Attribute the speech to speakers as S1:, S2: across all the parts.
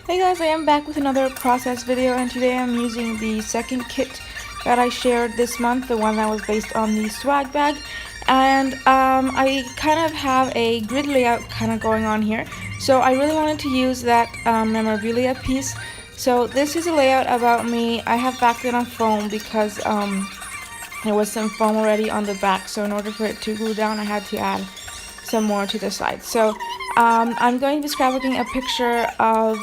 S1: Hey guys, I am back with another process video, and today I'm using the second kit that I shared this month, the one that was based on the swag bag. And I kind of have a grid layout kind of going on here, so I really wanted to use that memorabilia piece. So this is a layout about me. I have backed it on foam because there was some foam already on the back, so in order for it to glue down I had to add some more to the side. So I'm going to be scrapbooking a picture of,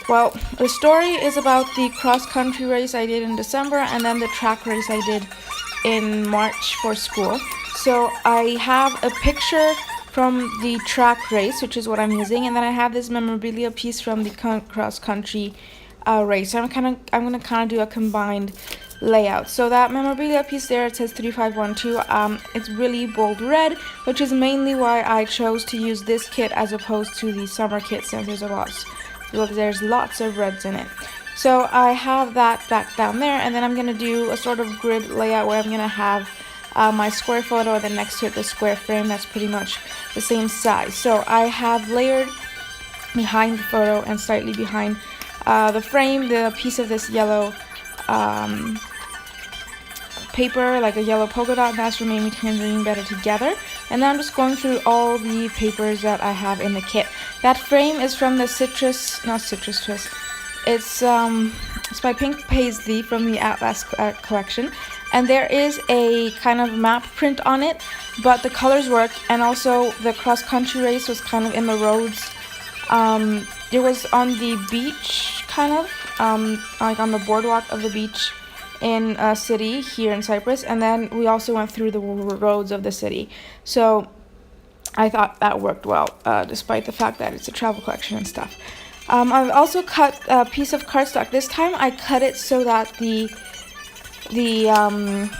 S1: well, the story is about the cross-country race I did in December and then the track race I did in March for school. So I have a picture from the track race, which is what I'm using, and then I have this memorabilia piece from the cross-country race. So I'm gonna kind of do a combined layout. So that memorabilia piece there, it says 3512. It's really bold red, which is mainly why I chose to use this kit as opposed to the summer kit, since there's lots of reds in it. So I have that back down there, and then I'm gonna do a sort of grid layout where I'm gonna have my square photo, and then next to it the square frame that's pretty much the same size. So I have layered behind the photo and slightly behind the frame the piece of this yellow paper, like a yellow polka dot, and that's what made me tangerine better together. And then I'm just going through all the papers that I have in the kit. That frame is from the Citrus Twist. It's by Pink Paisley from the Atlas collection, and there is a kind of map print on it, but the colors work, and also the cross-country race was kind of in the roads. It was on the beach, kind of, like on the boardwalk of the beach in a city here in Cyprus, and then we also went through the roads of the city. So I thought that worked well, despite the fact that it's a travel collection and stuff. I've also cut a piece of cardstock. This time I cut it so that the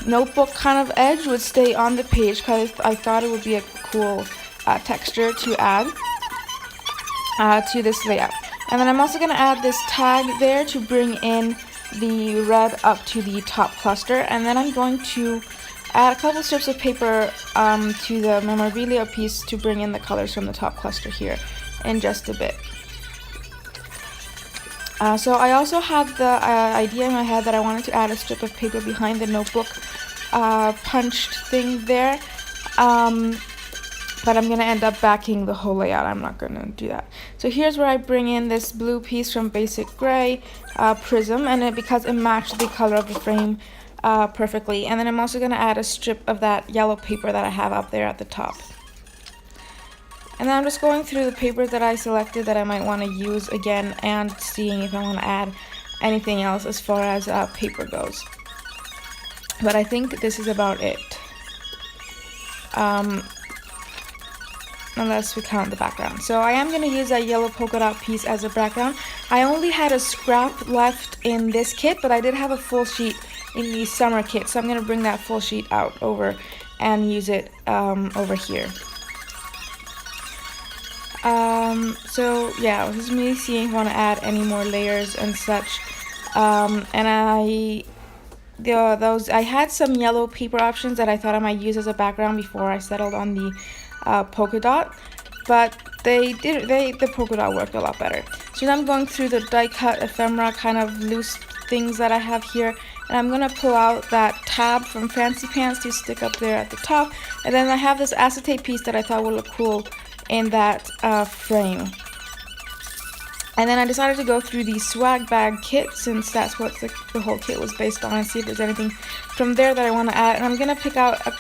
S1: notebook kind of edge would stay on the page, because I thought it would be a cool texture to add to this layout. And then I'm also going to add this tag there to bring in the red up to the top cluster, and then I'm going to add a couple strips of paper to the memorabilia piece to bring in the colors from the top cluster here in just a bit. So I also had the idea in my head that I wanted to add a strip of paper behind the notebook punched thing there, but I'm going to end up backing the whole layout. I'm not going to do that. So here's where I bring in this blue piece from Basic Gray Prism, and because it matched the color of the frame perfectly. And then I'm also going to add a strip of that yellow paper that I have up there at the top. And then I'm just going through the papers that I selected that I might want to use again, and seeing if I want to add anything else as far as paper goes. But I think this is about it. Unless we count the background. So I am going to use that yellow polka dot piece as a background. I only had a scrap left in this kit, but I did have a full sheet in the summer kit, so I'm going to bring that full sheet out over and use it over here. So yeah, this is me seeing if I want to add any more layers and such. And I had some yellow paper options that I thought I might use as a background before I settled on the polka dot, but the polka dot worked a lot better. So now I'm going through the die cut ephemera kind of loose things that I have here, and I'm gonna pull out that tab from Fancy Pants to stick up there at the top, and then I have this acetate piece that I thought would look cool in that frame. And then I decided to go through the swag bag kit, since that's what the whole kit was based on, and see if there's anything from there that I want to add. And I'm gonna pick out a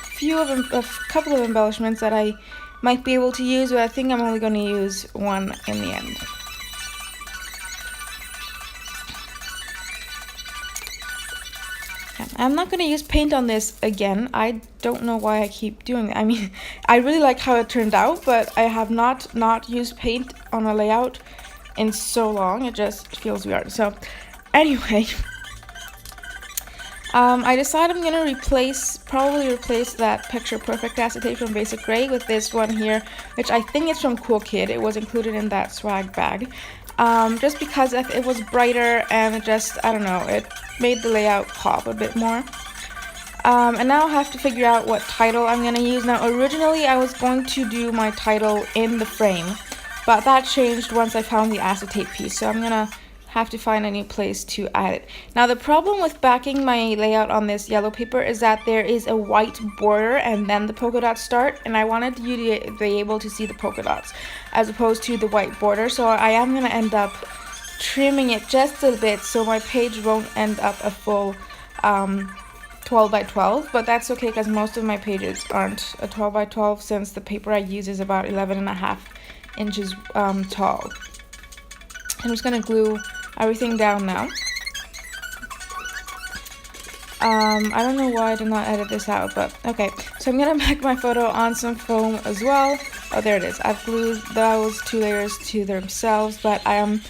S1: couple of embellishments that I might be able to use, but I think I'm only going to use one in the end. I'm not going to use paint on this again. I don't know why I keep doing that. I mean, I really like how it turned out, but I have not used paint on a layout in so long. It just feels weird. So anyway, I decided I'm going to probably replace that Picture Perfect acetate from Basic Gray with this one here, which I think is from Cool Kid. It was included in that swag bag. Just because it was brighter, and it just, I don't know, it made the layout pop a bit more. And now I have to figure out what title I'm going to use. Now, originally I was going to do my title in the frame, but that changed once I found the acetate piece, so I'm gonna have to find a new place to add it. Now the problem with backing my layout on this yellow paper is that there is a white border and then the polka dots start, and I wanted you to be able to see the polka dots as opposed to the white border, so I am going to end up trimming it just a bit so my page won't end up a full 12 by 12, but that's okay because most of my pages aren't a 12 by 12 since the paper I use is about 11.5 inches tall. I'm just going to glue everything down now. I don't know why I did not edit this out, but okay. So I'm gonna back my photo on some foam as well. Oh, there it is. I've glued those 2 layers to themselves, but I'm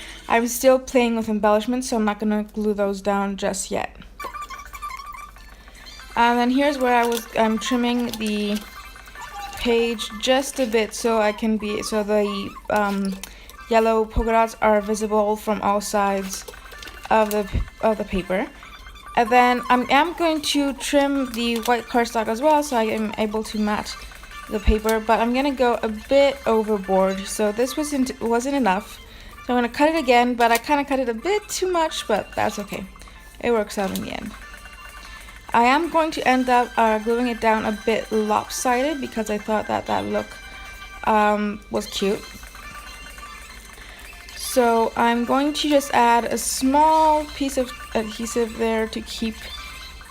S1: still playing with embellishments, so I'm not gonna glue those down just yet. And then here's where I'm trimming the page just a bit so the yellow polka dots are visible from all sides of the paper. And then I am going to trim the white cardstock as well so I am able to match the paper, but I'm gonna go a bit overboard, so this wasn't enough. So I'm gonna cut it again, but I kind of cut it a bit too much, but that's okay. It works out in the end. I am going to end up gluing it down a bit lopsided because I thought that look was cute. So I'm going to just add a small piece of adhesive there to keep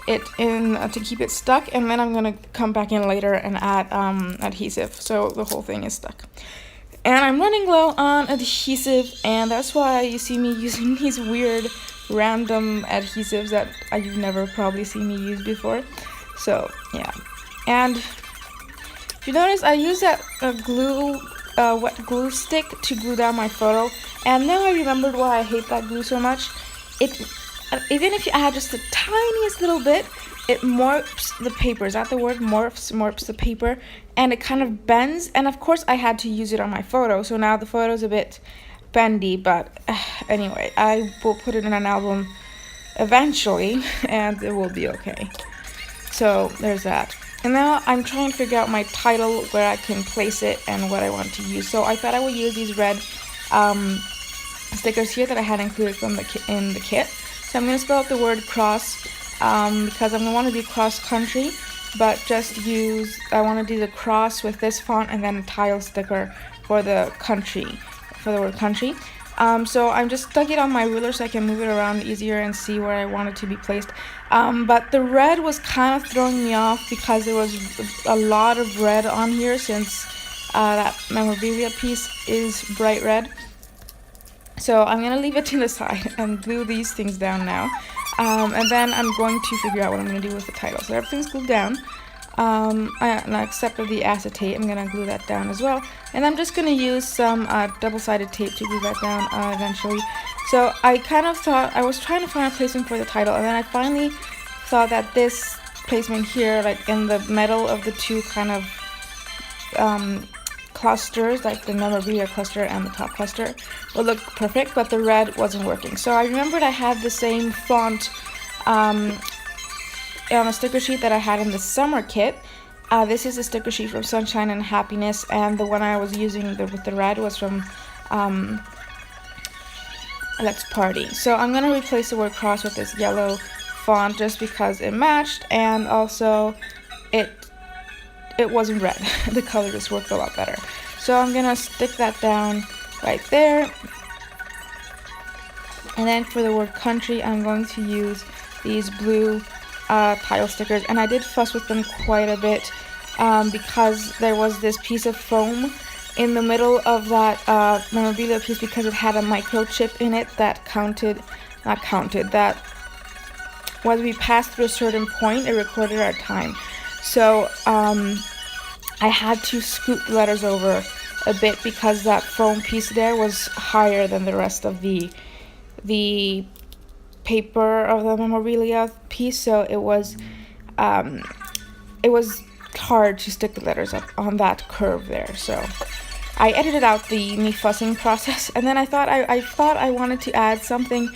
S1: it stuck, and then I'm gonna come back in later and add adhesive so the whole thing is stuck. And I'm running low on adhesive, and that's why you see me using these weird random adhesives that you've never probably seen me use before. So yeah, and if you notice, I use that wet glue stick to glue down my photo, and now I remembered why I hate that glue so much. Even if you add just the tiniest little bit, it morphs the paper. Is that the word? Morphs the paper, and it kind of bends, and of course I had to use it on my photo, so now the photo's a bit bendy, but anyway, I will put it in an album eventually and it will be okay. So there's that. And now I'm trying to figure out my title, where I can place it and what I want to use. So I thought I would use these red stickers here that I had included in the kit. So I'm going to spell out the word cross because I'm going to want to do cross country, but I want to do the cross with this font and then a tile sticker for the word country. So I'm just stuck it on my ruler so I can move it around easier and see where I want it to be placed. But the red was kind of throwing me off because there was a lot of red on here since that memorabilia piece is bright red. So I'm going to leave it to the side and glue these things down now. And then I'm going to figure out what I'm going to do with the title. So everything's glued down. Except for the acetate, I'm going to glue that down as well. And I'm just going to use some double-sided tape to glue that down eventually. So I was trying to find a placement for the title, and then I finally thought that this placement here, like in the middle of the two kind of clusters, like the memorabilia cluster and the top cluster, would look perfect, but the red wasn't working. So I remembered I had the same font on a sticker sheet that I had in the summer kit. This is a sticker sheet from Sunshine and Happiness, and the one I was using with the red was from Let's Party. So I'm going to replace the word cross with this yellow font just because it matched, and also it wasn't red. The color just worked a lot better. So I'm going to stick that down right there. And then for the word country, I'm going to use these blue tile stickers, and I did fuss with them quite a bit because there was this piece of foam in the middle of that memorabilia piece because it had a microchip in it that that when we passed through a certain point, it recorded our time. So I had to scoot the letters over a bit because that foam piece there was higher than the rest of the paper of the memorabilia piece, so it was hard to stick the letters up on that curve there. So I edited out the me fussing process, and then I thought I wanted to add something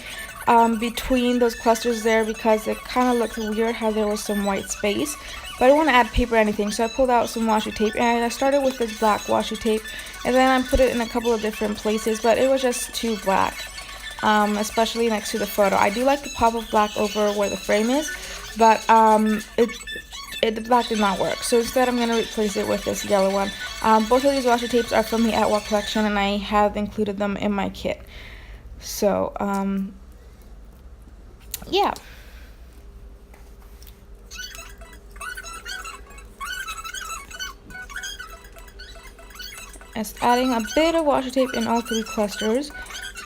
S1: between those clusters there because it kind of looked weird how there was some white space. but I don't want to add paper or anything, so I pulled out some washi tape, and I started with this black washi tape, and then I put it in a couple of different places, but it was just too black, especially next to the photo. I do like the pop of black over where the frame is, but the black did not work, so instead I'm going to replace it with this yellow one. Both of these washi tapes are from the At What collection, and I have included them in my kit. So, yeah. Just adding a bit of washi tape in all 3 clusters,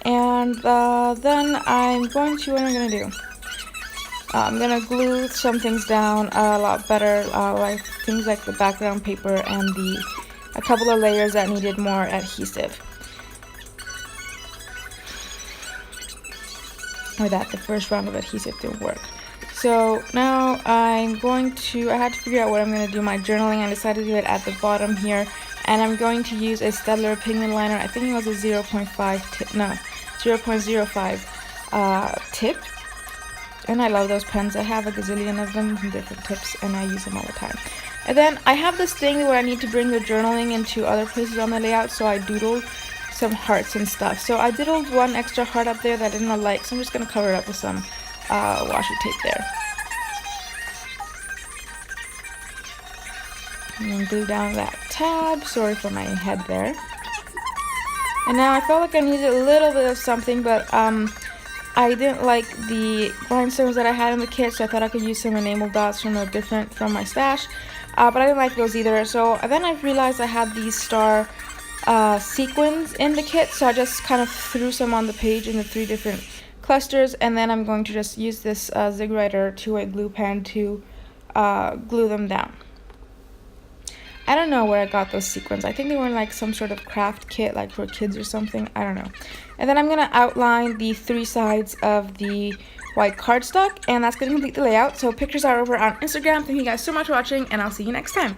S1: and then I'm going to, what am I going to do? I'm going to glue some things down a lot better, like things like the background paper and a couple of layers that needed more adhesive. Or that the first round of adhesive didn't work. So now I had to figure out what I'm going to do my journaling. I decided to do it at the bottom here, and I'm going to use a Staedtler pigment liner. I think it was a 0.05 tip. And I love those pens. I have a gazillion of them from different tips, and I use them all the time. And then I have this thing where I need to bring the journaling into other places on the layout, so I doodled some hearts and stuff. So I doodled one extra heart up there that I didn't like, so I'm just going to cover it up with some washi tape there. And then glue down that tab. Sorry for my head there. And now I felt like I needed a little bit of something, but I didn't like the rhinestones that I had in the kit, so I thought I could use some enamel dots from my stash, but I didn't like those either. So then I realized I had these star sequins in the kit, so I just kind of threw some on the page in the 3 different clusters, and then I'm going to just use this Zig Writer 2-way glue pen to glue them down. I don't know where I got those sequins. I think they were in like some sort of craft kit, like for kids or something. I don't know. And then I'm going to outline the 3 sides of the white cardstock, and that's going to complete the layout. So pictures are over on Instagram. Thank you guys so much for watching, and I'll see you next time.